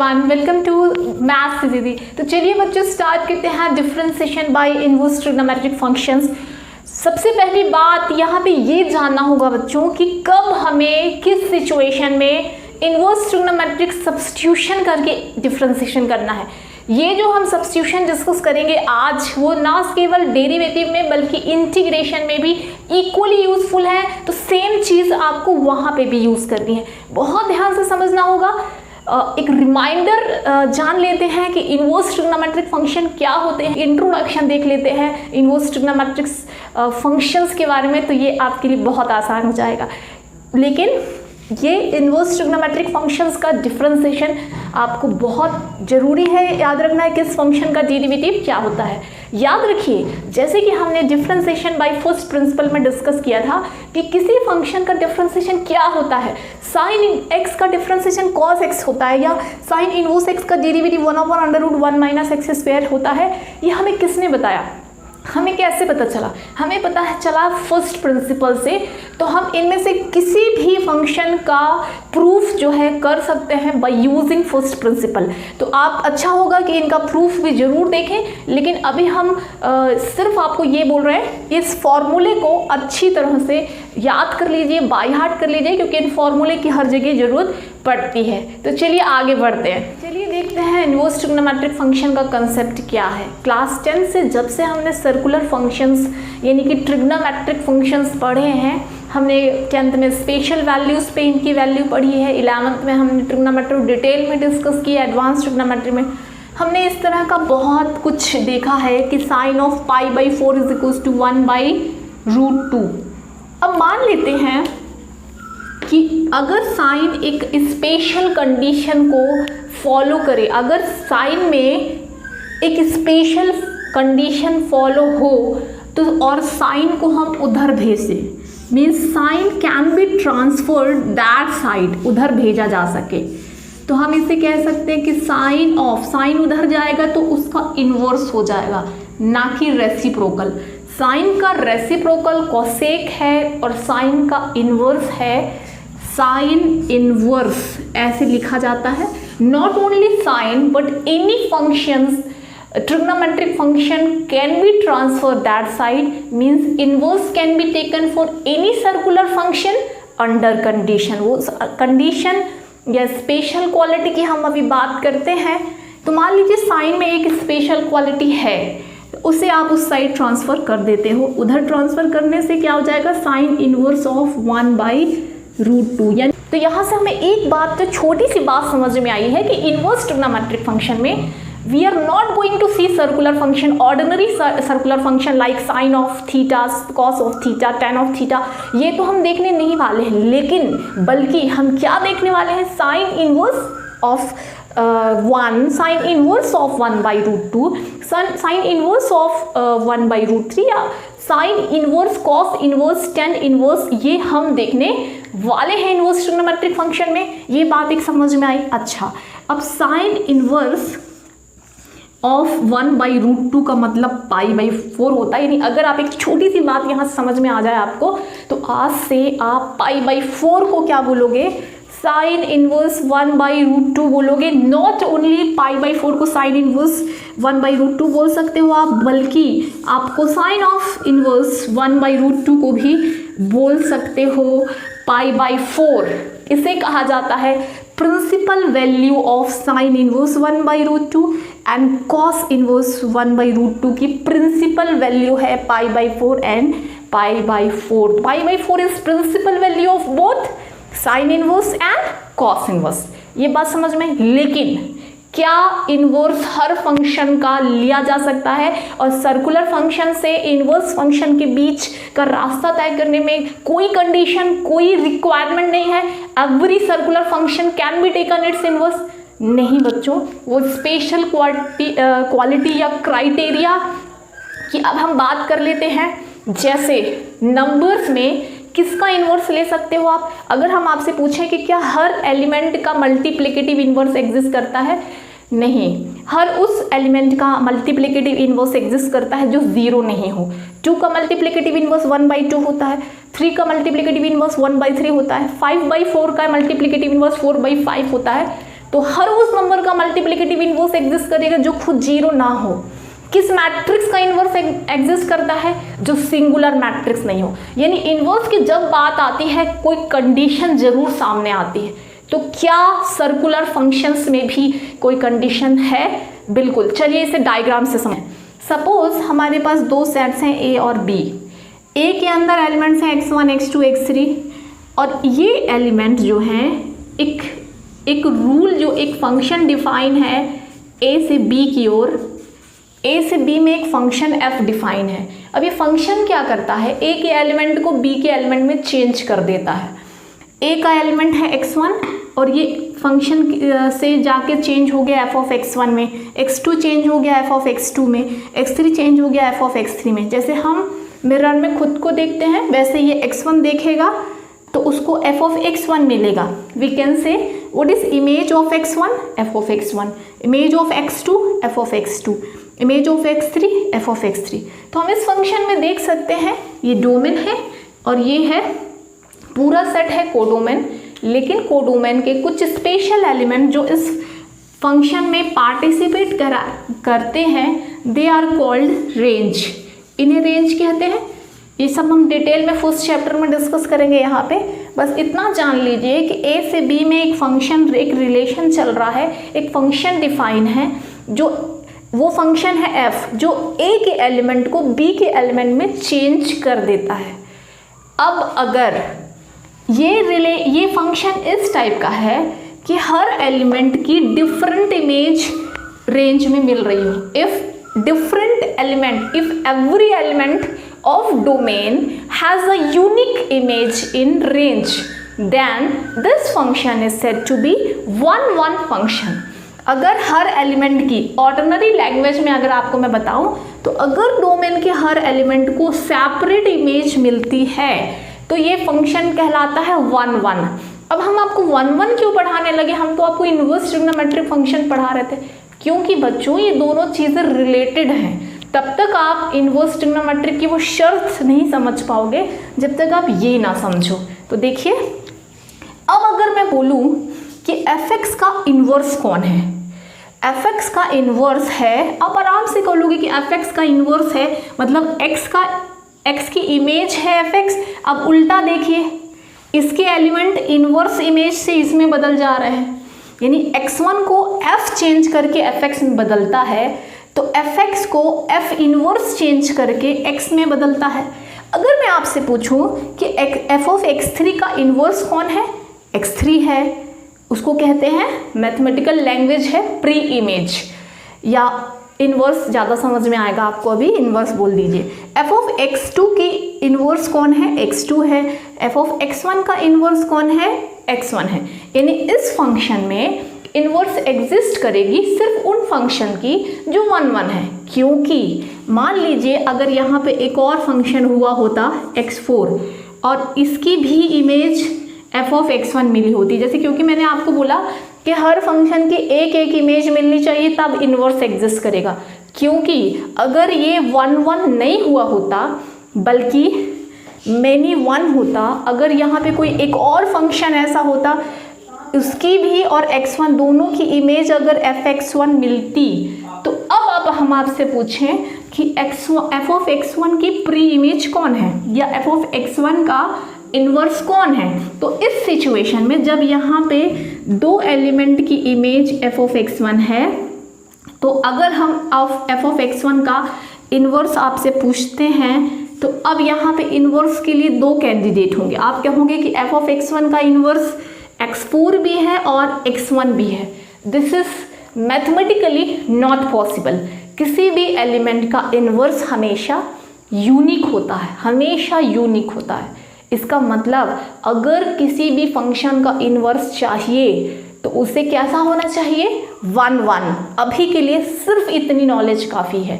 Everyone, welcome to maths दीदी। तो चलिए बच्चों स्टार्ट करते हैं differentiation by inverse trigonometric functions. सबसे पहली बात यहाँ पे ये जानना होगा बच्चों कि कब हमें किस सिचुएशन में इनवर्स ट्रिग्नोमेट्रिक सब्स्टिट्यूशन करके डिफरेंशिएशन करना है। ये जो हम सब्स्टिट्यूशन डिस्कस करेंगे आज, वो ना केवल डेरिवेटिव में बल्कि इंटीग्रेशन में भी इक्वली यूजफुल है। तो सेम चीज़ आपको वहाँ पे भी यूज़ करनी है, बहुत ध्यान से समझना होगा। एक रिमाइंडर जान लेते हैं कि इनवर्स ट्रिग्नोमेट्रिक फंक्शन क्या होते हैं। इंट्रोडक्शन देख लेते हैं इनवर्स ट्रिग्नोमेट्रिक फंक्शंस के बारे में, तो ये आपके लिए बहुत आसान हो जाएगा। लेकिन ये इनवर्स ट्रिग्नोमेट्रिक फंक्शंस का डिफरेंशिएशन आपको बहुत ज़रूरी है, याद रखना है किस फंक्शन का डेरिवेटिव क्या होता है। याद रखिए, जैसे कि हमने डिफरेंशिएशन बाय फर्स्ट प्रिंसिपल में डिस्कस किया था कि किसी फंक्शन का डिफरेंशिएशन क्या होता है। साइन एक्स का डिफरेंशिएशन कॉस एक्स होता है, या साइन इनवर्स एक्स का डेरिवेटिव 1/√1 - x² होता है। ये हमें किसने बताया, हमें कैसे पता चला? हमें पता है चला फर्स्ट प्रिंसिपल से। तो हम इनमें से किसी भी फंक्शन का प्रूफ जो है कर सकते हैं बाय यूजिंग फर्स्ट प्रिंसिपल। तो आप अच्छा होगा कि इनका प्रूफ भी जरूर देखें, लेकिन अभी हम सिर्फ आपको ये बोल रहे हैं इस फॉर्मूले को अच्छी तरह से याद कर लीजिए, बाय हार्ट कर लीजिए, क्योंकि इन फॉर्मूले की हर जगह जरूरत पड़ती है। तो चलिए आगे बढ़ते हैं। चलिए देखते हैं इनवर्स ट्रिग्नोमेट्रिक फंक्शन का कंसेप्ट क्या है। क्लास 10 से जब से हमने सर्कुलर फंक्शंस यानी कि ट्रिग्नोमेट्रिक फंक्शंस पढ़े हैं, हमने 10th में स्पेशल वैल्यूज़ पे इनकी वैल्यू पढ़ी है, 11th में हमने ट्रिग्नोमेट्री डिटेल में डिस्कस किया, एडवांस ट्रिग्नोमेट्री में हमने इस तरह का बहुत कुछ देखा है कि साइन ऑफ π/4 = 1/√2। अब मान लेते हैं कि अगर साइन एक स्पेशल कंडीशन को फॉलो करे, अगर साइन में एक स्पेशल कंडीशन फॉलो हो तो और साइन को हम उधर भेजें, means sign can be transferred that side, उधर भेजा जा सके, तो हम इसे कह सकते हैं कि साइन ऑफ, साइन उधर जाएगा तो उसका इन्वर्स हो जाएगा, ना कि रेसिप्रोकल। साइन का रेसिप्रोकल कोसेक है और साइन का इन्वर्स है साइन इनवर्स, ऐसे लिखा जाता है। Not only sine but any functions trigonometric function can be transferred that side, means inverse can be taken for any circular function under condition। वो कंडीशन या स्पेशल क्वालिटी की हम अभी बात करते हैं। तो मान लीजिए साइन में एक स्पेशल क्वालिटी है, उसे आप उस साइड ट्रांसफर कर देते हो। उधर ट्रांसफर करने से क्या हो जाएगा, साइन इनवर्स ऑफ 1/√2। यानी तो यहाँ से हमें एक बात, तो छोटी सी बात समझ में आई है कि इनवर्स ट्रिग्नोमेट्रिक फंक्शन में we are not going to see circular function, ordinary circular function like sin of theta, cos of theta, tan of theta, ये तो हम देखने नहीं वाले हैं। लेकिन बल्कि हम क्या देखने वाले हैं, sine inverse of 1, sine inverse of 1/√2, sine inverse of 1/√3, या sine inverse, cos inverse, tan inverse, ये हम देखने वाले हैं इनवर्स ट्रिग्नोमेट्रिक फंक्शन में। ये बात एक समझ में आई। अच्छा, अब साइन इनवर्स ऑफ 1/√2 का मतलब π/4 होता है। यानी अगर आप एक छोटी सी बात यहाँ समझ में आ जाए आपको, तो आज से आप π/4 को क्या बोलोगे, साइन इनवर्स 1/√2 बोलोगे। नॉट ओनली π/4 को साइन इनवर्स 1/√2 बोल सकते हो आप, बल्कि आप कोसाइन ऑफ इनवर्स 1/√2 को भी बोल सकते हो π/4। इसे कहा जाता है principal value of sine inverse 1/√2 and cos inverse 1/√2 की प्रिंसिपल वैल्यू है π/4 and π/4। π/4 is principal value of both sine inverse and cos inverse. ये बात समझ में। लेकिन क्या इनवर्स हर फंक्शन का लिया जा सकता है, और सर्कुलर फंक्शन से इनवर्स फंक्शन के बीच का रास्ता तय करने में कोई कंडीशन, कोई रिक्वायरमेंट नहीं है? Every circular function can be taken it's inverse? नहीं बच्चों, वो स्पेशल क्वालिटी या क्राइटेरिया की अब हम बात कर लेते हैं। जैसे नंबर्स में किसका इन्वर्स ले सकते हो आप? अगर हम आपसे पूछें कि क्या हर एलिमेंट का मल्टीप्लिकेटिव इन्वर्स एग्जिस्ट करता है, नहीं, हर उस एलिमेंट का मल्टीप्लिकेटिव इन्वर्स एग्जिस्ट करता है जो 0 नहीं हो। 2 का मल्टीप्लिकेटिव इन्वर्स 1/2 होता है, 3 का मल्टीप्लिकेटिव इन्वर्स 1/3 होता है, 5/4 का मल्टीप्लिकेटिव इन्वर्स 4/5 होता है, तो हर उस नंबर का मल्टीप्लिकेटिव इनवर्स एग्जिस्ट करेगा जो खुद जीरो ना हो। किस मैट्रिक्स का इनवर्स एग्जिस्ट करता है? जो सिंगुलर मैट्रिक्स नहीं हो। यानी इनवर्स की जब बात आती है कोई कंडीशन जरूर सामने आती है। तो क्या सर्कुलर फंक्शंस में भी कोई कंडीशन है? बिल्कुल। चलिए इसे डायग्राम से समझें। सपोज हमारे पास दो सेट्स हैं ए और बी। ए के अंदर एलिमेंट्स हैं x1 x2 x3 और ये एलिमेंट जो हैं एक रूल जो एक फंक्शन डिफाइन है ए से बी की ओर। ए से बी में एक फंक्शन f डिफाइन है। अब ये फंक्शन क्या करता है? ए के एलिमेंट को बी के एलिमेंट में चेंज कर देता है। ए का एलिमेंट है x1 और ये फंक्शन से जाके चेंज हो गया f ऑफ x1 में, x2 चेंज हो गया f ऑफ x2 में, x3 चेंज हो गया f ऑफ x3 में। जैसे हम मिरर में खुद को देखते हैं वैसे ये x1 देखेगा तो उसको f ऑफ x1 मिलेगा। We can say what is image of x1? f of x1। Image of x2? f of x2। Image of x3? f of x3। तो हम इस फंक्शन में देख सकते हैं ये डोमेन है और ये है पूरा सेट है कोडोमेन, लेकिन कोडोमेन के कुछ स्पेशल एलिमेंट जो इस फंक्शन में पार्टिसिपेट करते हैं दे आर कॉल्ड रेंज। इन्हें रेंज कहते हैं। ये सब हम डिटेल में फर्स्ट चैप्टर में डिस्कस करेंगे। यहाँ पे बस इतना जान लीजिए कि ए से बी में एक फंक्शन एक रिलेशन चल रहा है, एक फंक्शन डिफाइन है जो वो फंक्शन है f जो a के एलिमेंट को b के एलिमेंट में चेंज कर देता है। अब अगर ये फंक्शन इस टाइप का है कि हर एलिमेंट की डिफरेंट इमेज रेंज में मिल रही हो। If every element of domain has a unique image in range, then this function is said to be one function। अगर हर एलिमेंट की ऑर्डिनरी लैंग्वेज में अगर आपको मैं बताऊं तो अगर डोमेन के हर एलिमेंट को सेपरेट इमेज मिलती है तो ये फंक्शन कहलाता है 1 अब हम आपको 1 क्यों पढ़ाने लगे? हम तो आपको इनवर्स ट्रिग्नोमेट्रिक फंक्शन पढ़ा रहे थे, क्योंकि बच्चों ये दोनों चीज़ें रिलेटेड हैं। तब तक आप इनवर्स ट्रिग्नोमेट्रिक की वो शर्त नहीं समझ पाओगे जब तक आप ये ना समझो। तो देखिए, अब अगर मैं बोलूँ कि fx का इनवर्स कौन है? fx का इनवर्स है, आप आराम से कहोगे कि fx का इनवर्स है मतलब x की इमेज है fx। अब उल्टा देखिए, इसके एलिमेंट इनवर्स इमेज से इसमें बदल जा रहे हैं, यानी x1 को f चेंज करके fx में बदलता है तो fx को f इनवर्स चेंज करके x में बदलता है। अगर मैं आपसे पूछूं कि f ऑफ x3 का इनवर्स कौन है? x3 है, उसको कहते हैं मैथमेटिकल लैंग्वेज है प्री इमेज, या इनवर्स ज़्यादा समझ में आएगा आपको, अभी इनवर्स बोल दीजिए। f ऑफ x2 की इनवर्स कौन है? x2 है। f ऑफ x1 का इनवर्स कौन है? x1 है। यानी इस फंक्शन में इनवर्स एग्जिस्ट करेगी सिर्फ उन फंक्शन की जो 1 है, क्योंकि मान लीजिए अगर यहाँ पे एक और फंक्शन हुआ होता x4 और इसकी भी इमेज f ऑफ x1 मिली होती, जैसे क्योंकि मैंने आपको बोला कि हर फंक्शन की एक इमेज मिलनी चाहिए तब इनवर्स एग्जिस्ट करेगा, क्योंकि अगर ये 1 नहीं हुआ होता बल्कि मैनी 1 होता, अगर यहाँ पे कोई एक और फंक्शन ऐसा होता उसकी भी और x1 दोनों की इमेज अगर fx1 मिलती तो अब हम आपसे पूछें कि f ऑफ x1 की प्री इमेज कौन है या f ऑफ x1 का इनवर्स कौन है। तो इस सिचुएशन में जब यहाँ पे दो एलिमेंट की इमेज f ऑफ x1 है तो अगर हम f ऑफ x1 का इनवर्स आपसे पूछते हैं तो अब यहाँ पे इनवर्स के लिए दो कैंडिडेट होंगे। आप कहोगे कि f ऑफ x1 का इनवर्स x4 भी है और x1 भी है। This is mathematically not possible. किसी भी एलिमेंट का इनवर्स हमेशा यूनिक होता है, हमेशा यूनिक होता है। इसका मतलब अगर किसी भी फंक्शन का इनवर्स चाहिए तो उसे कैसा होना चाहिए? 1 अभी के लिए सिर्फ इतनी नॉलेज काफ़ी है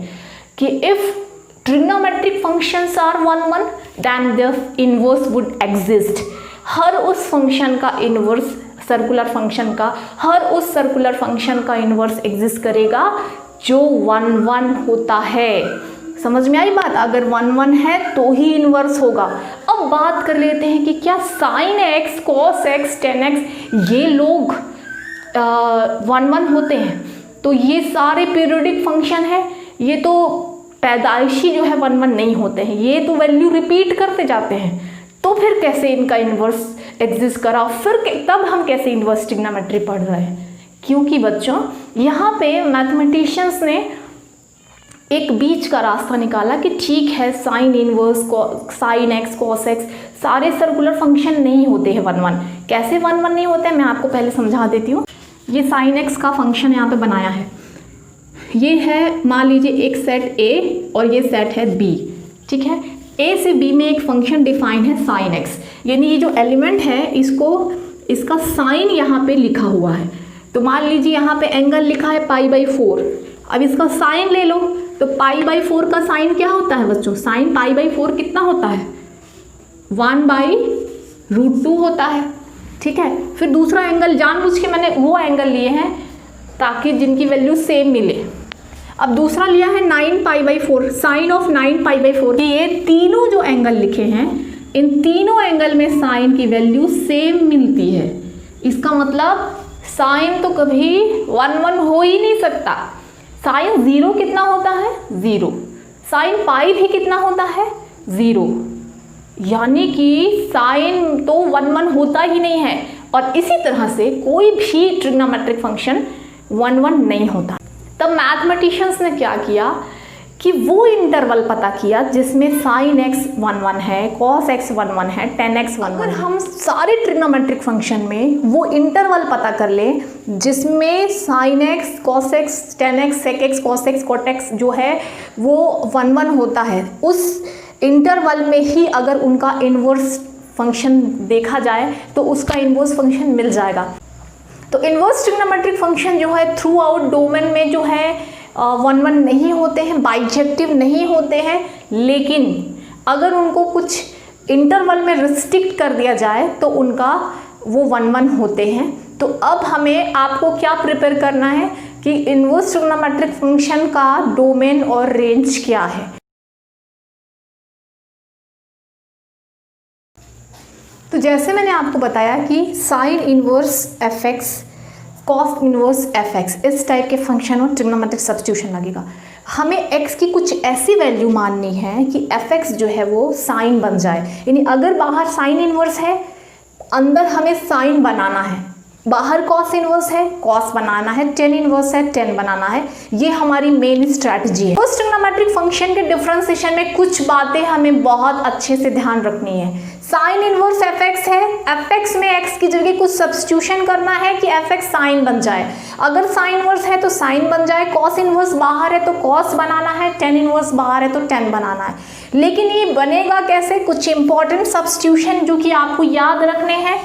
कि if trigonometric functions are 1 then the inverse would exist. हर उस फंक्शन का इनवर्स सर्कुलर फंक्शन का, हर उस सर्कुलर फंक्शन का इनवर्स एग्जिस्ट करेगा जो 1 होता है। समझ में आई बात? अगर 1 है तो ही इनवर्स होगा। अब बात कर लेते हैं कि क्या sign x, cos x, tan x ये लोग 1 1 होते हैं, तो ये सारे पीरियोडिक फंक्शन है, ये तो पैदाइशी जो है 1 1 नहीं होते हैं, ये तो वैल्यू रिपीट करते जाते हैं। तो फिर कैसे इनका इन्वर्स एग्जिस्ट करा, फिर तब हम कैसे इन्वर्स ट्रिग्नोमेट्री पढ़ रहे हैं? क्योंकि बच्चों यहाँ पे मैथमेटिशियंस ने एक बीच का रास्ता निकाला कि ठीक है sine inverse, sign x, cos x सारे सर्कुलर फंक्शन नहीं होते हैं 1 1। कैसे 1 1 नहीं होते हैं मैं आपको पहले समझा देती हूँ। ये साइन एक्स का फंक्शन यहाँ पे बनाया है, ये है मान लीजिए एक सेट A और ये सेट है B, ठीक है। A से B में एक फंक्शन डिफाइन है साइन एक्स, यानी ये जो एलिमेंट है इसका साइन यहाँ पे लिखा हुआ है। तो मान लीजिए यहाँ पे एंगल लिखा है π/4, अब इसका साइन ले लो, तो π/4 का साइन क्या होता है बच्चों? साइन π/4 कितना होता है? 1/√2 होता है, ठीक है। फिर दूसरा एंगल जानबूझ के मैंने वो एंगल लिए हैं ताकि जिनकी वैल्यू सेम मिले। अब दूसरा लिया है 9π/4, साइन ऑफ 9π/4। ये तीनों जो एंगल लिखे हैं, इन तीनों एंगल में साइन की वैल्यू सेम मिलती है। इसका मतलब साइन तो कभी 1 1 हो ही नहीं सकता। साइन 0 कितना होता है? 0। साइन पाई भी कितना होता है? 0। यानी कि साइन तो 1 1 होता ही नहीं है। और इसी तरह से कोई भी ट्रिग्नोमेट्रिक फंक्शन 1 1 नहीं होता। तब मैथमेटिशियंस ने क्या किया कि वो इंटरवल पता किया जिसमें साइन एक्स 1 1 है, कॉस एक्स 1 1 है, टेन एक्स 1 1। अगर हम सारे ट्रिग्नोमेट्रिक फंक्शन में वो इंटरवल पता कर ले जिसमें sine x, cos x, tan x, sec x, cos x, cot x जो है वो 1 1 होता है, उस इंटरवल में ही अगर उनका इन्वर्स फंक्शन देखा जाए तो उसका इन्वर्स फंक्शन मिल जाएगा। तो इन्वर्स ट्रिग्नोमेट्रिक फंक्शन जो है थ्रू आउट डोमेन में जो है 1 1 नहीं होते हैं, बाइजेक्टिव नहीं होते हैं, लेकिन अगर उनको कुछ इंटरवल में रिस्ट्रिक्ट कर दिया जाए तो उनका वो 1 1 होते हैं। तो अब हमें आपको क्या प्रिपेयर करना है कि इन्वर्स ट्रिग्नोमेट्रिक फंक्शन का डोमेन और रेंज क्या है। तो जैसे मैंने आपको बताया कि sign inverse f x, cos inverse f x, इस टाइप के फंक्शन और ट्रिग्नोमेट्रिक सब्स्टिट्यूशन लगेगा। हमें x की कुछ ऐसी वैल्यू माननी है कि एफ एक्स जो है वो साइन बन जाए, यानी अगर बाहर साइन इन्वर्स है अंदर हमें साइन बनाना है, बाहर कॉस इन्वर्स है कॉस बनाना है, टेन इन्वर्स है टेन बनाना है। ये हमारी मेन स्ट्रैटेजी है। उस ट्रिग्नोमेट्रिक फंक्शन के डिफरेंशिएशन में कुछ बातें हमें बहुत अच्छे से ध्यान रखनी है। साइन इन्वर्स एफ एक्स है, एफ एक्स में एक्स की जगह कुछ सब्स्टिट्यूशन करना है कि एफ एक्स साइन बन जाए। अगर साइन इन्वर्स है तो साइन बन जाए, कॉस इन्वर्स बाहर है तो कॉस बनाना है, टेन इन्वर्स बाहर है तो टेन बनाना है। लेकिन ये बनेगा कैसे? कुछ इंपॉर्टेंट सब्स्टिट्यूशन जो कि आपको याद रखने हैं।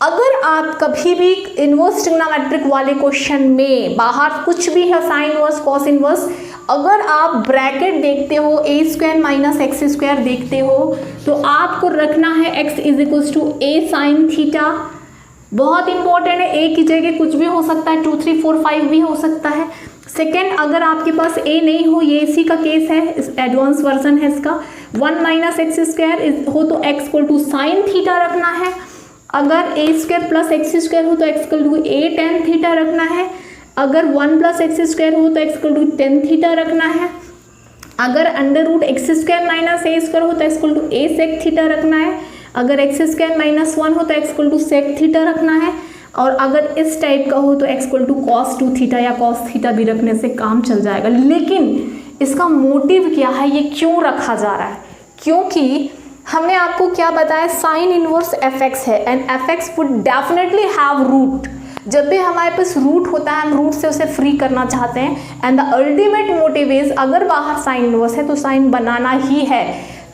अगर आप कभी भी इन्वर्स ट्रिग्नोमेट्रिक वाले क्वेश्चन में बाहर कुछ भी है साइन इन्वर्स, कॉस इन्वर्स, अगर आप ब्रैकेट देखते हो a² - x² देखते हो तो आपको रखना है x = a sin थीटा। बहुत इंपॉर्टेंट है, a की जगह कुछ भी हो सकता है, 2 3 4 5 भी हो सकता है। सेकेंड, अगर आपके पास a नहीं हो, ये इसी का केस है, एडवांस वर्जन है इसका, 1 - x² हो तो x = sin थीटा रखना है। अगर a² + x² हो तो x = a tan थीटा रखना है। अगर 1 + x² हो तो x = tan थीटा रखना है। अगर √x² - a² हो तो x = a sec थीटा रखना है। अगर x² - 1 हो तो x = sec थीटा रखना है। और अगर इस टाइप का हो तो x = cos 2 थीटा या cos थीटा भी रखने से काम चल जाएगा। लेकिन इसका मोटिव क्या है, ये क्यों रखा जा रहा है? क्योंकि हमने आपको क्या बताया, साइन इन्वर्स एफ एक्स है and f x would definitely have root. जब भी हमारे पास रूट होता है हम रूट से उसे फ्री करना चाहते हैं and the ultimate motive is अगर बाहर साइन इन्वर्स है तो साइन बनाना ही है।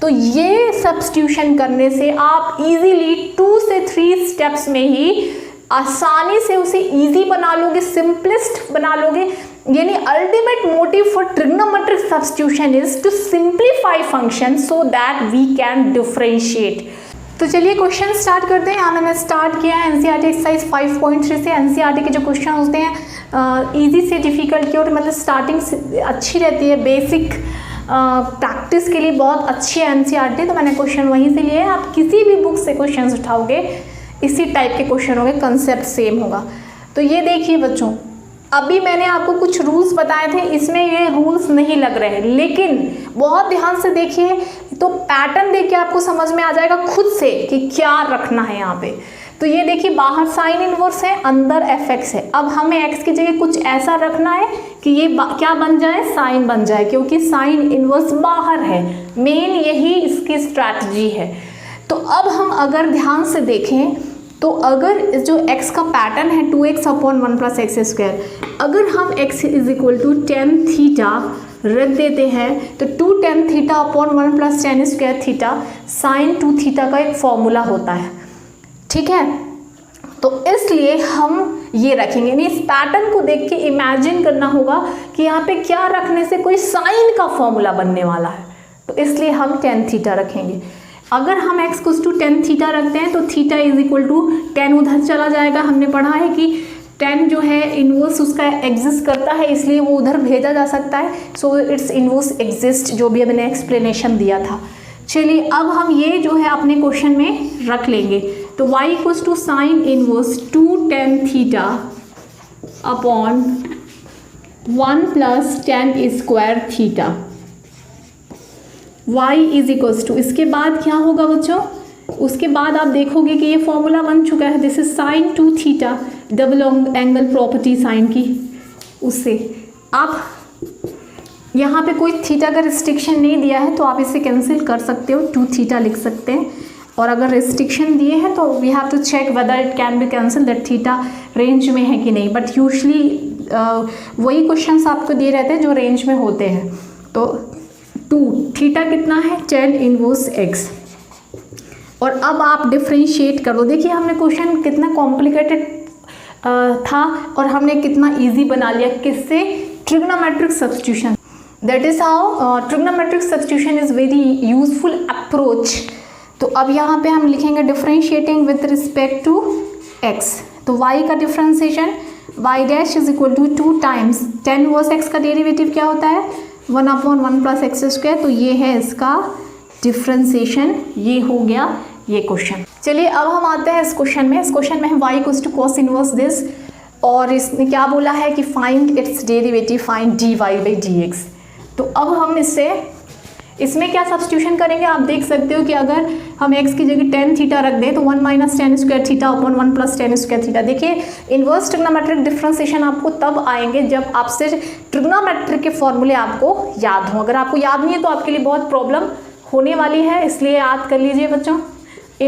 तो ये सब्स्टिट्यूशन करने से आप इजीली 2 से 3 स्टेप्स में ही आसानी से उसे इजी बना लोगे, सिंपलेस्ट बना लोगे। यानी ultimate motive for trigonometric substitution is to simplify function so that we can differentiate. तो चलिए क्वेश्चन स्टार्ट करते हैं। यहाँ मैंने स्टार्ट किया है एनसीईआरटी एक्सरसाइज 5.3 से। एनसीईआरटी के जो क्वेश्चन होते हैं इजी से डिफिकल्ट की ओर, मतलब स्टार्टिंग अच्छी रहती है, बेसिक प्रैक्टिस के लिए बहुत अच्छी है एनसीईआरटी। तो मैंने क्वेश्चन वहीं से लिए हैं। आप किसी भी बुक से क्वेश्चन उठाओगे इसी टाइप के क्वेश्चन होंगे, कंसेप्ट सेम होगा। तो ये देखिए बच्चों, अभी मैंने आपको कुछ रूल्स बताए थे, इसमें ये रूल्स नहीं लग रहे हैं, लेकिन बहुत ध्यान से देखिए तो पैटर्न देख के आपको समझ में आ जाएगा खुद से कि क्या रखना है यहाँ पे। तो ये देखिए बाहर साइन इनवर्स है, अंदर एफ एक्स है। अब हमें एक्स की जगह कुछ ऐसा रखना है कि ये क्या बन जाए, साइन बन जाए, क्योंकि साइन इनवर्स बाहर है। मेन यही इसकी स्ट्रैटेजी है। तो अब हम अगर ध्यान से देखें तो अगर जो x का पैटर्न है 2x upon 1 plus x square, अगर हम x is equal to tan theta रख देते हैं तो 2 tan theta upon 1 plus tan square theta sine 2 theta का एक फॉर्मूला होता है, ठीक है। तो इसलिए हम ये रखेंगे, यानी इस पैटर्न को देख के इमेजिन करना होगा कि यहाँ पे क्या रखने से कोई साइन का फॉर्मूला बनने वाला है, तो इसलिए हम tan थीटा रखेंगे। अगर हम x को टू tan थीटा रखते हैं तो theta is equal to tan उधर चला जाएगा। हमने पढ़ा है कि tan जो है इनवर्स उसका एग्जिस्ट करता है, इसलिए वो उधर भेजा जा सकता है। सो इट्स इनवर्स एग्जिस्ट, जो भी मैंने एक्सप्लेनेशन दिया था। चलिए अब हम ये जो है अपने क्वेश्चन में रख लेंगे। तो y equals to sine inverse 2 tan theta upon 1 plus tan square theta, y is equals to, इसके बाद क्या होगा बच्चों, उसके बाद आप देखोगे कि ये फॉर्मूला बन चुका है। This is sine 2 theta, double angle property sine की, उससे आप यहाँ पे कोई थीटा का रिस्ट्रिक्शन नहीं दिया है तो आप इसे कैंसिल कर सकते हो, 2 थीटा लिख सकते हैं। और अगर रिस्ट्रिक्शन दिए हैं तो we have to check whether it can be cancel, that theta range में है कि नहीं। बट यूजली वही क्वेश्चंस आपको दिए रहते हैं जो रेंज में होते हैं। तो 2 थीटा कितना है, tan इनवर्स x। और अब आप डिफ्रेंशिएट कर दो। देखिए हमने क्वेश्चन कितना कॉम्प्लिकेटेड था और हमने कितना इजी बना लिया, किससे, trigonometric substitution. That is how trigonometric substitution is very useful approach. तो अब यहाँ पे हम लिखेंगे differentiating with respect to x। तो y का differentiation y dash is equal to 2 times tan inverse x का डेरिवेटिव क्या होता है, 1 अपॉन 1 प्लस एक्स स्क्वायर। तो ये है इसका डिफ्रेंशिएशन, ये हो गया ये क्वेश्चन। चलिए अब हम आते हैं इस क्वेश्चन में। इस क्वेश्चन में हम y equals to cos inverse this, और इसने क्या बोला है कि find its derivative, find dy by dx। तो अब हम इसमें क्या सब्स्टिट्यूशन करेंगे, आप देख सकते हो कि अगर हम x की जगह tan थीटा रख दें तो 1 minus tan square theta upon 1 plus tan square theta. देखिए इन्वर्स ट्रिग्नोमेट्रिक डिफरेंशिएशन आपको तब आएंगे जब आपसे ट्रिग्नोमेट्रिक के फॉर्मूले आपको याद हों। अगर आपको याद नहीं है तो आपके लिए बहुत प्रॉब्लम होने वाली है, इसलिए याद कर लीजिए बच्चों।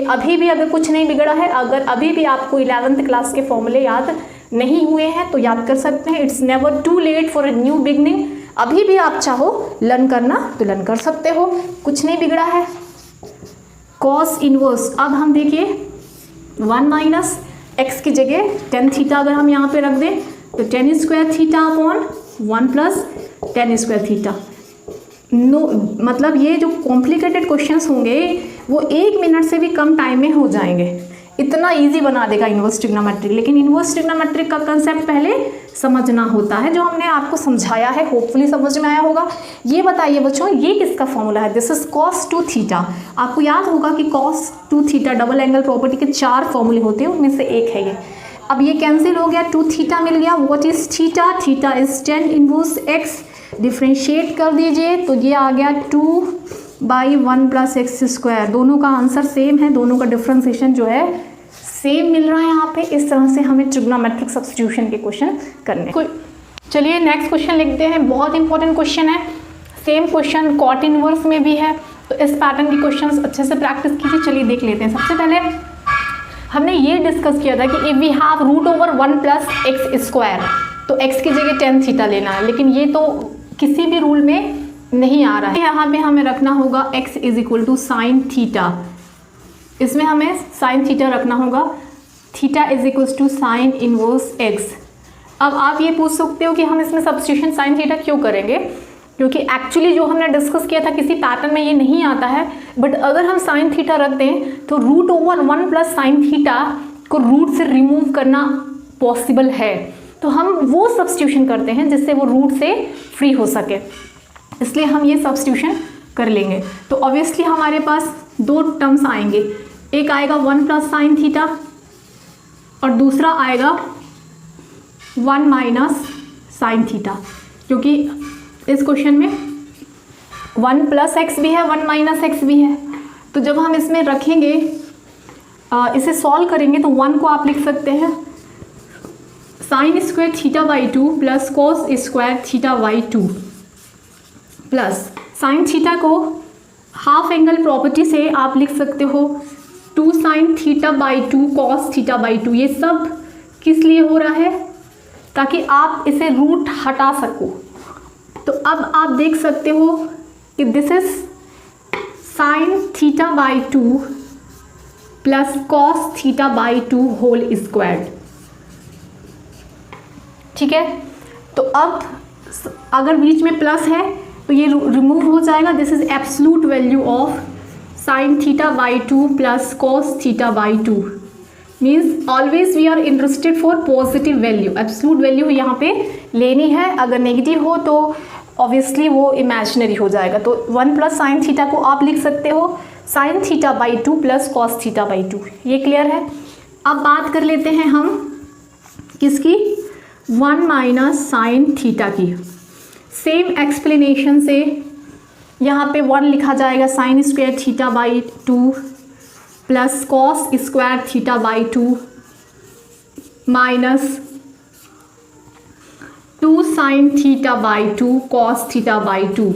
अभी भी अगर कुछ नहीं बिगड़ा है, अगर अभी भी आपको 11th क्लास के फॉर्मूले याद नहीं हुए हैं तो याद कर सकते हैं। It's never too late for a new beginning. अभी भी आप चाहो लर्न करना तो लर्न कर सकते हो, कुछ नहीं बिगड़ा है। कॉस इनवर्स, अब हम देखिए 1 माइनस एक्स की जगह tan थीटा अगर हम यहाँ पे रख दें तो tan square theta upon 1 plus tan square theta. No मतलब ये जो कॉम्प्लिकेटेड क्वेश्चंस होंगे वो 1 मिनट से भी कम टाइम में हो जाएंगे, इतना इजी बना देगा इन्वर्स ट्रिग्नोमेट्रिक। लेकिन इन्वर्स ट्रिग्नोमेट्रिक का कंसेप्ट पहले समझना होता है, जो हमने आपको समझाया है, होपफुली समझ में आया होगा। ये बताइए बच्चों, ये किसका फॉर्मूला है, दिस इज कॉस 2 थीटा। आपको याद होगा कि cos 2 theta double angle property के 4 फॉर्मूले होते हैं, उनमें से एक है ये। अब ये कैंसिल हो गया, 2 थीटा मिल गया। What is theta, theta is tan inverse x। Differentiate कर दीजिए तो ये आ गया 2 बाई 1 प्लस एक्स स्क्वायर। दोनों का आंसर सेम है, दोनों का डिफ्रेंशिएशन जो है सेम मिल रहा है यहाँ पे। इस तरह से हमें ट्रिग्नोमेट्रिक सब्स्टिट्यूशन के क्वेश्चन करने। चलिए नेक्स्ट क्वेश्चन लिखते हैं, बहुत इंपॉर्टेंट क्वेश्चन है। सेम क्वेश्चन कॉट इनवर्स में भी है, तो इस पैटर्न के क्वेश्चन अच्छे से प्रैक्टिस कीजिए। चलिए देख लेते हैं। सबसे पहले हमने ये डिस्कस किया था कि if we have root over 1 plus x square, तो x की जगह tan थीटा लेना है, लेकिन ये तो किसी भी रूल में नहीं आ रहा है। यहाँ पे हमें रखना होगा x is equal to sine theta, इसमें हमें साइन थीटा रखना होगा। Theta is equal to sine inverse x। अब आप ये पूछ सकते हो कि हम इसमें सब्स्टिट्यूशन साइन थीटा क्यों करेंगे, क्योंकि एक्चुअली जो हमने डिस्कस किया था किसी पैटर्न में ये नहीं आता है। बट अगर हम साइन थीटा रख दें तो root over 1 plus sine theta को रूट से रिमूव करना पॉसिबल है, तो हम वो सब्स्टिट्यूशन करते हैं जिससे वो रूट से फ्री हो सके, इसलिए हम ये सब्स्टिट्यूशन कर लेंगे। तो ऑब्वियसली हमारे पास 2 टर्म्स आएंगे, एक आएगा 1 प्लस साइन थीटा और दूसरा आएगा 1 माइनस साइन थीटा, क्योंकि इस क्वेश्चन में 1 प्लस एक्स भी है 1 माइनस एक्स भी है। तो जब हम इसमें रखेंगे, इसे सॉल्व करेंगे, तो 1 को आप लिख सकते हैं sign square theta by 2 plus cos square theta by 2 plus sine theta को हाफ एंगल प्रॉपर्टी से आप लिख सकते हो 2 sine theta by 2 cos theta by 2। ये सब किस लिए हो रहा है? ताकि आप इसे रूट हटा सको। तो अब आप देख सकते हो कि this is sine theta by 2 plus cos theta by 2 whole squared. ठीक है, तो अब अगर बीच में प्लस है तो ये रिमूव हो जाएगा। This is absolute value of sine theta by 2 plus cos theta by 2। Means always we are interested for positive value. Absolute value यहाँ पे लेनी है, अगर नेगेटिव हो तो ऑब्वियसली वो इमेजिनरी हो जाएगा। तो 1 प्लस साइन थीटा को आप लिख सकते हो sign theta by 2 plus cos theta by 2। ये क्लियर है। अब बात कर लेते हैं हम किसकी? 1 माइनस साइन थीटा की। सेम एक्सप्लेनेशन से यहाँ पे 1 लिखा जाएगा sine square theta by 2 plus cos square theta by 2 minus 2 sine theta by 2 cos theta by 2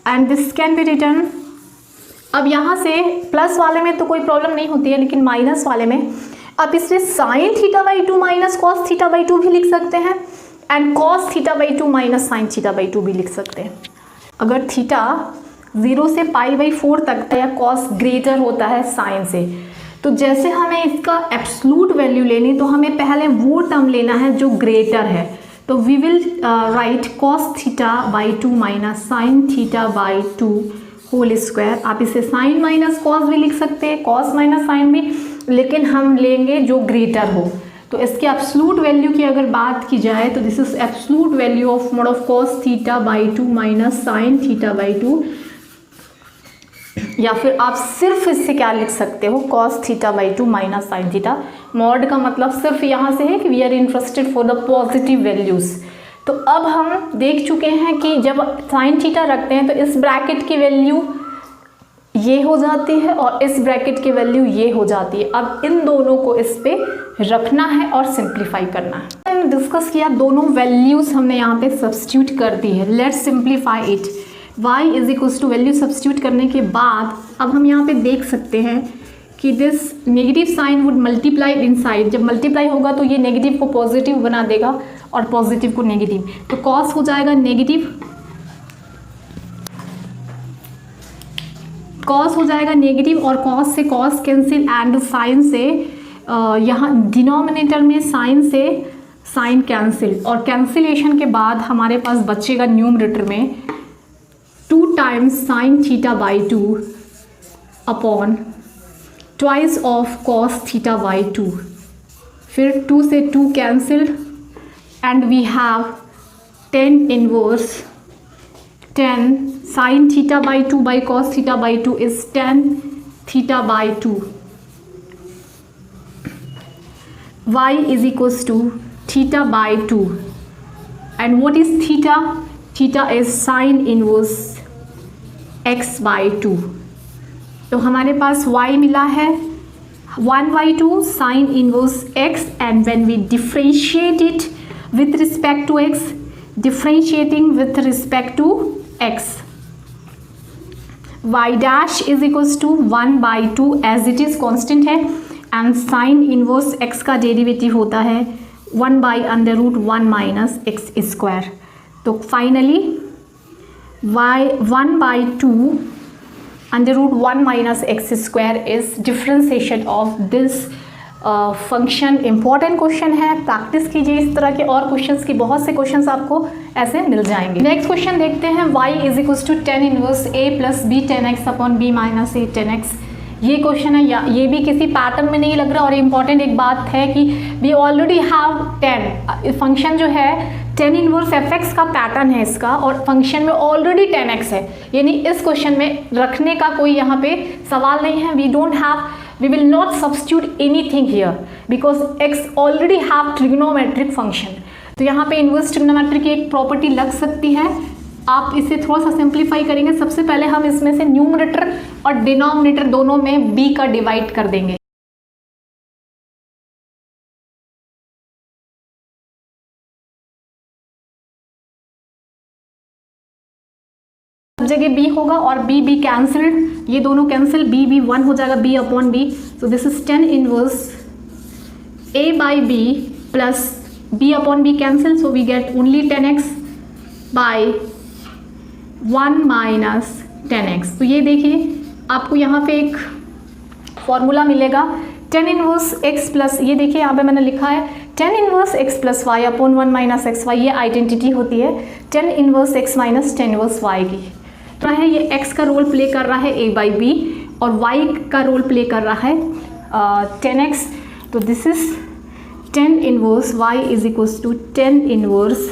and this can be written. अब यहाँ से प्लस वाले में तो कोई प्रॉब्लम नहीं होती है, लेकिन माइनस वाले में आप इसमें sign theta by 2 minus cos theta by 2 भी लिख सकते हैं and cos theta by 2 minus sine theta by 2 भी लिख सकते हैं। अगर थीटा 0 से पाई बाई 4 तक या कॉस ग्रेटर होता है साइन से, तो जैसे हमें इसका एब्सोल्यूट वैल्यू लेनी, तो हमें पहले वो टर्म लेना है जो ग्रेटर है। तो we will write cos theta by 2 minus sine theta by 2 whole square. आप इसे साइन माइनस कॉस भी लिख सकते हैं, कॉस माइनस साइन भी, लेकिन हम लेंगे जो ग्रेटर हो। तो इसके एब्सोल्यूट वैल्यू की अगर बात की जाए तो this is absolute value of mode of cos theta by 2 minus sine theta by 2। या फिर आप सिर्फ इससे क्या लिख सकते हो, cos theta by 2 minus sine theta. Mod का मतलब सिर्फ यहाँ से है कि we are interested for the positive values. तो अब हम देख चुके हैं कि जब साइन थीटा रखते हैं तो इस ब्रैकेट की वैल्यू ये हो जाती है और इस ब्रैकेट की वैल्यू ये हो जाती है। अब इन दोनों को इस पे रखना है और सिंप्लीफाई करना है। हमने डिस्कस किया, दोनों वैल्यूज़ हमने यहाँ पे सब्स्टिट्यूट कर दी है। Let's simplify it. y is equals to value substitute करने के बाद अब हम यहाँ पे देख सकते हैं कि this negative sine would multiply inside. जब मल्टीप्लाई होगा तो ये नेगेटिव को पॉजिटिव बना देगा और पॉजिटिव को नेगेटिव। तो कॉस हो जाएगा नेगेटिव, कॉस हो जाएगा नेगेटिव और कॉस से कॉस कैंसिल एंड साइन से यहाँ डिनोमिनेटर में साइन से साइन कैंसिल, और कैंसिलेशन के बाद हमारे पास बचेगा न्यूमरेटर में 2 times sine theta by 2 upon twice of cos theta by 2। फिर 2 से 2 cancel and we have 10 inverse 10 sine theta by 2 by cos theta by 2 is 10 theta by 2। y is equals to theta by 2 and what is theta? Theta is sin inverse x by 2। तो हमारे पास y मिला है 1/2 sin inverse x and when we differentiate it with respect to x, differentiating with respect to x, y dash is equals to 1/2 as it is constant है and sign inverse x का derivative होता है 1/√1 minus x square. तो finally y 1/2 √1 minus x square is differentiation of this function. Important question है, practice कीजिए इस तरह के और क्वेश्चंस की, बहुत से क्वेश्चंस आपको ऐसे मिल जाएंगे। नेक्स्ट क्वेश्चन देखते हैं। y is equals to 10 inverse a plus b 10x upon b minus a 10x। ये क्वेश्चन है, या ये भी किसी पैटर्न में नहीं लग रहा। और इम्पॉर्टेंट एक बात है कि वी ऑलरेडी हैव 10 फंक्शन जो है 10 इनवर्स fx का पैटर्न है इसका, और फंक्शन में ऑलरेडी 10x है, यानी इस क्वेश्चन में रखने का कोई यहाँ पे सवाल नहीं है। We don't have we will not substitute anything here because x already have trigonometric function. तो यहाँ पे इन्वर्स ट्रिग्नोमेट्री की एक प्रॉपर्टी लग सकती है. आप इसे थोड़ा सा सिंप्लीफाई करेंगे. सबसे पहले हम इसमें से न्यूमरेटर और डिनोमिनेटर दोनों में b का डिवाइड कर देंगे. जगह b होगा और b कैंसिल्ड, ये दोनों कैंसिल, b 1 हो जाएगा, b upon b. So this is tan inverse a by b plus b upon b cancel, so we get only 10x by 1 minus 10x. तो ये देखिए आपको यहाँ पे एक फॉर्मूला मिलेगा tan इनवर्स x प्लस, ये देखिए यहाँ पे मैंने लिखा है tan inverse x plus y upon 1 minus x y. ये आइडेंटिटी होती है tan inverse x minus tan inverse y की. तो है ये x का रोल प्ले कर रहा है a बाई b और y का रोल प्ले कर रहा है 10x. तो this is tan inverse y is equals to tan inverse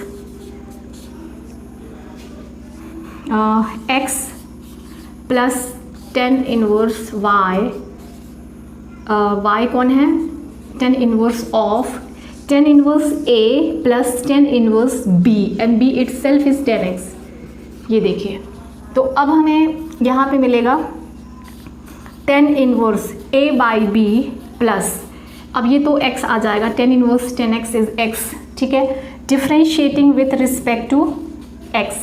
x plus tan inverse y. y कौन है? tan inverse of tan inverse a plus tan inverse b and b itself is 10x. ये देखिए, तो अब हमें यहाँ पे मिलेगा tan inverse a by b plus, अब ये तो x आ जाएगा, tan inverse 10x is x. ठीक है, differentiating with respect to x.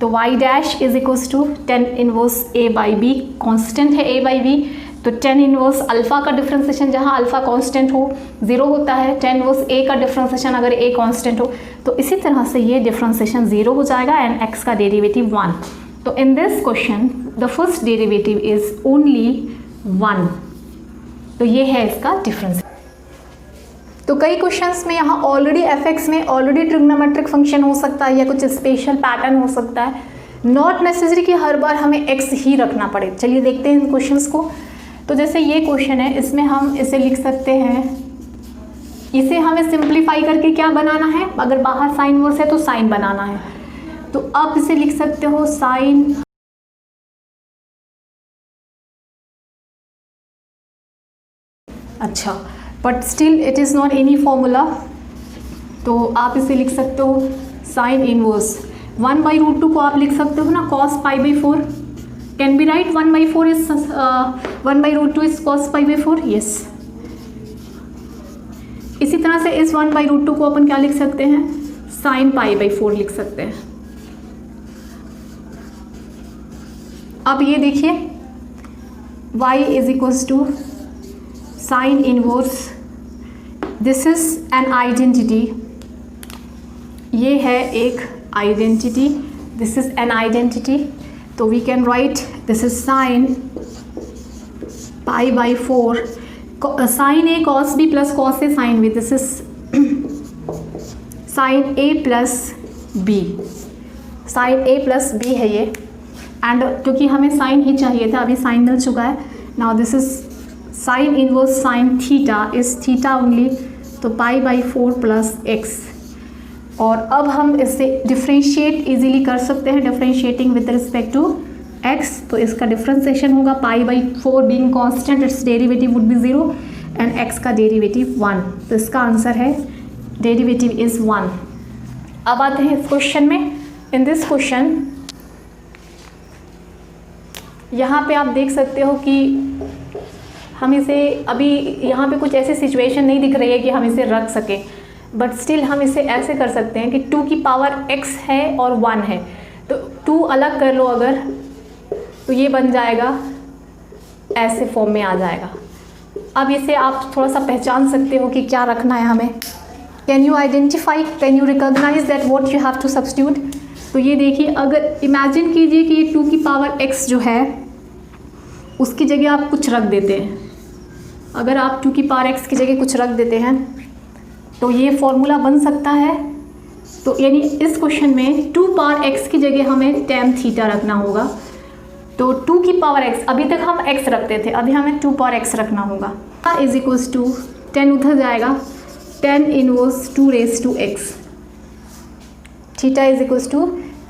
तो y dash is equals to tan inverse a by b, constant है a बाई b. तो tan inverse alpha का डिफ्रेंसिएशन जहाँ अल्फ़ा कांस्टेंट हो 0 होता है, tan इनवर्स a का डिफ्रेंसिएशन अगर a कांस्टेंट हो तो इसी तरह से ये डिफ्रेंसिएशन 0 हो जाएगा एंड x का डेरिवेटिव 1. तो in this question the first derivative is only 1. तो ये है इसका डिफरेंस. तो कई क्वेश्चंस में यहाँ ऑलरेडी fx में ऑलरेडी ट्रिग्नोमेट्रिक फंक्शन हो सकता है या कुछ स्पेशल पैटर्न हो सकता है. नॉट नेसेसरी कि हर बार हमें x ही रखना पड़े. चलिए देखते हैं इन क्वेश्चंस को. तो जैसे ये क्वेश्चन है, इसमें हम इसे लिख सकते हैं, इसे हमें सिंप्लीफाई करके क्या बनाना है, अगर बाहर साइन वर्स है तो साइन बनाना है. तो आप इसे लिख सकते हो साइन अच्छा, but still it is not any formula. तो आप इसे लिख सकते हो साइन इनवर्स 1/√2 को आप लिख सकते हो ना cos π/4. Can be write 1/4 is 1/√2 is cos π/4. Yes, इसी तरह से इस 1/√2 को अपन क्या लिख सकते हैं, साइन π/4 लिख सकते हैं. अब ये देखिए y is equals to sine inverse, this is an identity. ये है एक आइडेंटिटी, दिस इज एन आइडेंटिटी. तो we can write this is sine π/4 sine a cos b plus cos a sine b. This is sine a plus b, sine a plus b है ये. And क्योंकि हमें sign ही चाहिए था, अभी sign मिल चुका है. Now this is sine inverse sine theta is theta only. तो π/4 प्लस x. और अब हम इससे डिफ्रेंशिएट इजीली कर सकते हैं, differentiating with respect to x. तो इसका डिफ्रेंशिएशन होगा π/4 being constant, it's derivative would be 0 and x का डेरिवेटिव 1. तो इसका आंसर है डेरिवेटिव इज 1. अब आते हैं इस क्वेश्चन में. इन दिस क्वेश्चन यहाँ पे आप देख सकते हो कि हम इसे अभी यहाँ पे कुछ ऐसी सिचुएशन नहीं दिख रही है कि हम इसे रख सकें, बट स्टिल हम इसे ऐसे कर सकते हैं कि 2 की पावर x है और 1 है. तो 2 अलग कर लो अगर, तो ये बन जाएगा, ऐसे फॉर्म में आ जाएगा. अब इसे आप थोड़ा सा पहचान सकते हो कि क्या रखना है हमें. Can you identify, can you recognize that what you have to substitute. तो ये देखिए, अगर इमेजिन कीजिए कि ये 2 की पावर x जो है उसकी जगह आप कुछ रख देते हैं. अगर आप 2 की पावर x की जगह कुछ रख देते हैं तो ये फॉर्मूला बन सकता है. तो यानी इस क्वेश्चन में 2 पावर x की जगह हमें tan थीटा रखना होगा. तो 2 की पावर x, अभी तक हम x रखते थे, अभी हमें 2 पावर x रखना होगा. इज इक्वल्स टू 10 उधर जाएगा, tan inverse 2 raised to x. Theta is equals to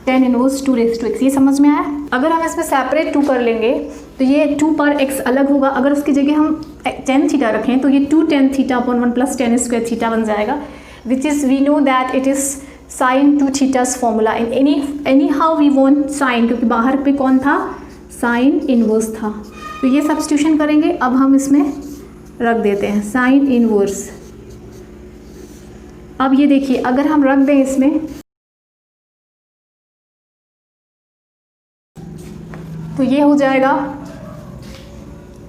tan inverse 2 raise to x, ये समझ में आया। अगर हम इसमें सेपरेट 2 कर लेंगे तो ये 2 पर x अलग होगा, अगर उसकी जगह हम tan थीटा रखें तो ये 2 tan theta upon 1 plus tan square theta बन जाएगा, which is we know that it is sine 2 thetas formula in anyhow we want sine, क्योंकि बाहर पे कौन था, साइन इनवर्स था। तो ये सब्स्टिट्यूशन करेंगे, अब हम इसमें रख देते हैं साइन इनवर्स। अब ये देखिए अगर हम रख दें इसमें तो ये हो जाएगा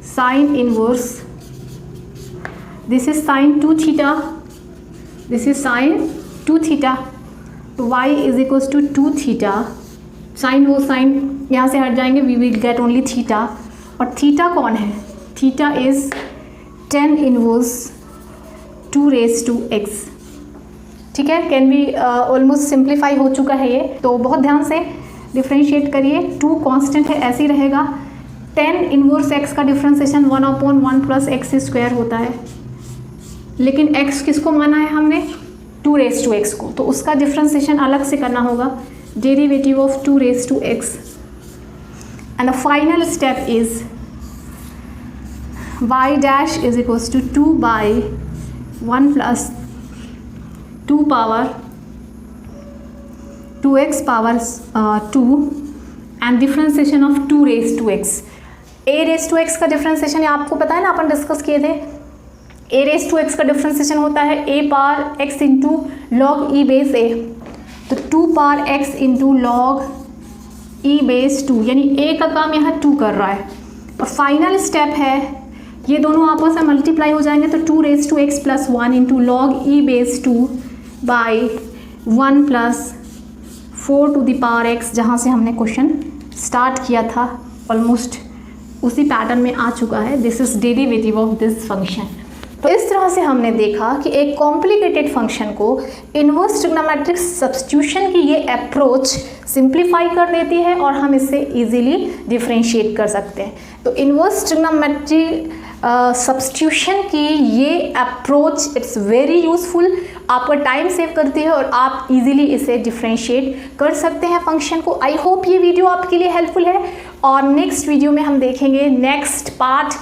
sine inverse, this is sine 2 theta, this is sine 2 theta, तो y is equals to 2 theta, sine वो साइन यहाँ से हट जाएंगे, we will get only theta, और थीटा कौन है, theta is tan inverse 2 raise to x। ठीक है, कैन बी ऑलमोस्ट सिंप्लीफाई हो चुका है ये, तो बहुत ध्यान से डिफ्रेंशिएट करिए। 2 कांस्टेंट है, ऐसे ही रहेगा। tan इनवर्स x का डिफ्रेंसिएशन 1/1 प्लस एक्स स्क्वायर होता है, लेकिन x किसको माना है हमने, 2 रेज़ टू x को, तो उसका डिफ्रेंसिएशन अलग से करना होगा, derivative of 2 raise to x, and the final step is y dash is equals to 2/1 plus 2 power 2x power 2 and differentiation of 2 raise to x। a raise to x का differentiation आपको पता है ना, अपन डिस्कस किए थे। a raise to x का differentiation होता है a power x into log e base a, तो 2 power x into log e base 2, यानी a का काम यहाँ 2 कर रहा है, और फाइनल स्टेप है ये दोनों आपस में मल्टीप्लाई हो जाएंगे, तो 2 raise to x plus 1 into log e base 2 by 1 plus 4 to the power x, जहाँ से हमने क्वेश्चन स्टार्ट किया था, ऑलमोस्ट उसी पैटर्न में आ चुका है। This is derivative of this function. तो इस तरह से हमने देखा कि एक कॉम्प्लिकेटेड फंक्शन को इन्वर्स ट्रिग्नोमेट्रिक सब्स्टिट्यूशन की ये अप्रोच सिंप्लीफाई कर देती है और हम इससे इजीली डिफरेंशिएट कर सकते हैं। तो इन्वर्स ट्रिग्नोमेट्रिक सब्स्टिट्यूशन की ये अप्रोच इट्स वेरी यूज़फुल, आपका टाइम सेव करती है और आप इजीली इसे डिफरेंशिएट कर सकते हैं फंक्शन को। आई होप ये वीडियो आपके लिए हेल्पफुल है, और नेक्स्ट वीडियो में हम देखेंगे नेक्स्ट पार्ट